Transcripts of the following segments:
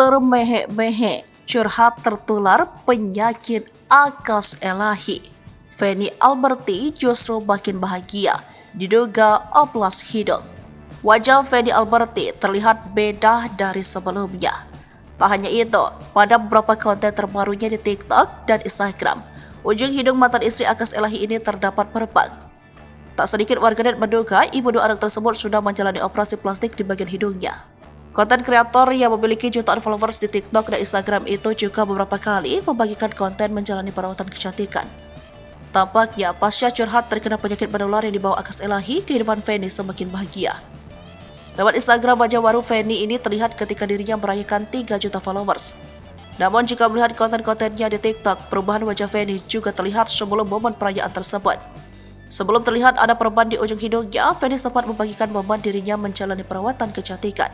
Termehek-mehek, curhat tertular penyakit Akas Elahi. Feni Alberti justru makin bahagia, diduga oplas hidung. Wajah Feni Alberti terlihat beda dari sebelumnya. Tak hanya itu, pada beberapa konten terbarunya di TikTok dan Instagram, ujung hidung mantan istri Akas Elahi ini terdapat berbang. Tak sedikit warganet menduga ibu dua anak tersebut sudah menjalani operasi plastik di bagian hidungnya. Konten kreator yang memiliki jutaan followers di TikTok dan Instagram itu juga beberapa kali membagikan konten menjalani perawatan kecantikan. Tampaknya pasca curhat terkena penyakit menular yang dibawa Akas Elahi, kehidupan Feni semakin bahagia. Lewat Instagram, wajah baru Feni ini terlihat ketika dirinya merayakan 3 juta followers. Namun jika melihat konten-kontennya di TikTok, perubahan wajah Feni juga terlihat sebelum momen perayaan tersebut. Sebelum terlihat ada perban di ujung hidungnya, Feni sempat membagikan momen dirinya menjalani perawatan kecantikan.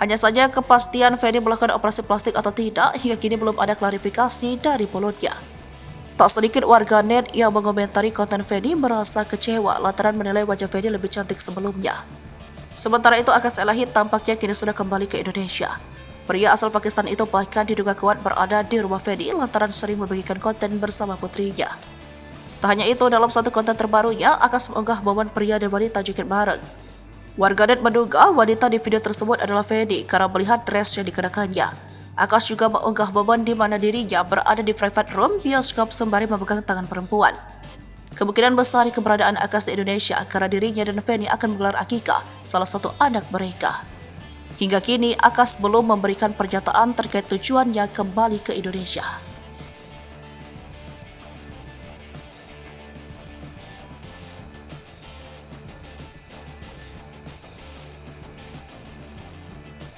Hanya saja kepastian Feni melakukan operasi plastik atau tidak hingga kini belum ada klarifikasi dari mulutnya. Tak sedikit warganet yang mengomentari konten Feni merasa kecewa lantaran menilai wajah Feni lebih cantik sebelumnya. Sementara itu, Akas Elahi tampaknya kini sudah kembali ke Indonesia. Pria asal Pakistan itu bahkan diduga kuat berada di rumah Feni lantaran sering membagikan konten bersama putrinya. Tak hanya itu, dalam satu konten terbarunya, Akas mengunggah momen pria dan wanita joget bareng. Warganet menduga wanita di video tersebut adalah Feni karena melihat dress yang dikenakannya. Akas juga mengunggah momen di mana dirinya berada di private room bioskop sembari memegang tangan perempuan. Kemungkinan besar keberadaan Akas di Indonesia karena dirinya dan Feni akan menggelar akikah salah satu anak mereka. Hingga kini Akas belum memberikan pernyataan terkait tujuannya kembali ke Indonesia.